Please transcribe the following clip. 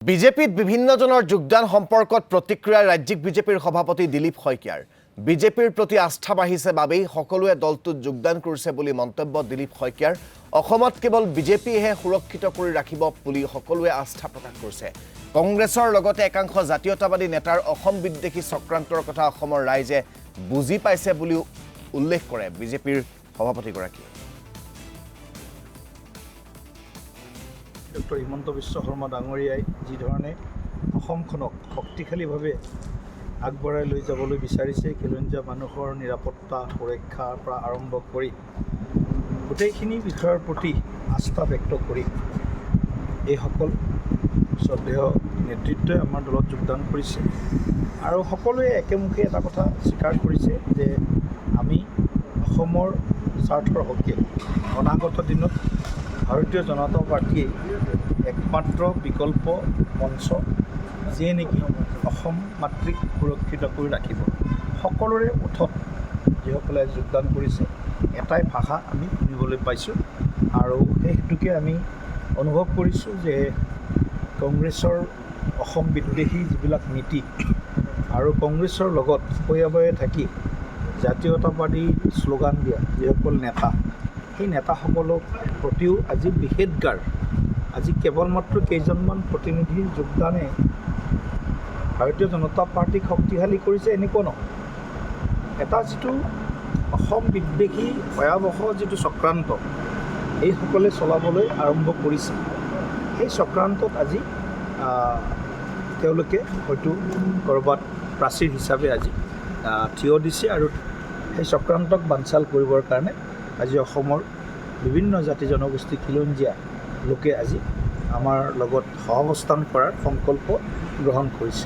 বিজেপিত বিভিন্নজনৰ যোগদান সম্পৰ্কত প্ৰতিক্ৰিয়া ৰাজ্যিক বিজেপিৰ সভাপতি দিলীপ শইকীয়াৰ বিজেপিৰ প্ৰতি আস্থা বাঢ়িছে বাবেই সকলোৱে দলটোত যোগদান কৰিছে বুলি মন্তব্য দিলীপ শইকীয়াৰ অসমত কেৱল বিজেপিহে সুৰক্ষিত কৰি ৰাখিব বুলি সকলোৱে আস্থা প্ৰকাশ কৰিছে কংগ্ৰেছৰ লগতে একাংশ জাতীয়তাবাদী নেতাৰ অসম বিদ্বেষী চক্ৰান্তৰ কথা অসমৰ ৰাইজে বুজি পাইছে বুলি উল্লেখ কৰে বিজেপিৰ সভাপতিগৰাকীয়ে ডক্টৰ হিমন্ত বিশ্ব শৰ্মা ডাঙৰীয়াই যি ধৰণে অসমখনক শক্তিশালীভাৱে আগবঢ়াই লৈ যাবলৈ বিচাৰিছে খিলঞ্জীয়া মানুহৰ নিৰাপত্তা সুৰক্ষাৰ পৰা আৰম্ভ কৰি গোটেইখিনি বিষয়ৰ প্ৰতি আস্থা ব্যক্ত কৰি এইসকল শ্ৰদ্ধেয় নেতৃত্বই আমাৰ দলত যোগদান কৰিছে আৰু সকলোৱে একেমুখে এটা কথা স্বীকাৰ কৰিছে যে আমি অসমৰ স্বাৰ্থৰ হকে অনাগত দিনত ভাৰতীয় জনতা পাৰ্টীয়ে একমাত্ৰ বিকল্প মঞ্চ যিয়ে নেকি অসম মাতৃক সুৰক্ষিত কৰি ৰাখিব সকলোৰে ওঠত যিসকলে যোগদান কৰিছে এটাই ভাষা আমি শুনিবলৈ পাইছোঁ আৰু সেই হেতুকে আমি অনুভৱ কৰিছোঁ যে কংগ্ৰেছৰ অসম বিদ্বেষী যিবিলাক নীতি আৰু কংগ্ৰেছৰ লগত সয়াবয়ে থাকি জাতীয়তাবাদী শ্লোগান দিয়া যিসকল নেতা সেই নেতাসকলক প্ৰতিও আজি নিষেধাজ্ঞাৰ আজি কেৱল মাত্ৰ কেইজনমান প্ৰতিনিধিৰ যোগদানে ভাৰতীয় জনতা পাৰ্টীক শক্তিশালী কৰিছে এনেকুৱা নহয় এটা যিটো অসম বিদ্বেষী ভয়াৱহ যিটো চক্ৰান্ত এইসকলে চলাবলৈ আৰম্ভ কৰিছে সেই চক্ৰান্তত আজি তেওঁলোকে হয়তো ক'ৰবাত প্ৰাচীৰ হিচাপে আজি থিয় দিছে আৰু সেই চক্ৰান্তক বানচাল কৰিবৰ কাৰণে আজি অসমৰ বিভিন্ন জাতি জনগোষ্ঠী খিলঞ্জীয়া লোকে আজি আমাৰ লগত সহাৱস্থান কৰাৰ সংকল্প গ্ৰহণ কৰিছে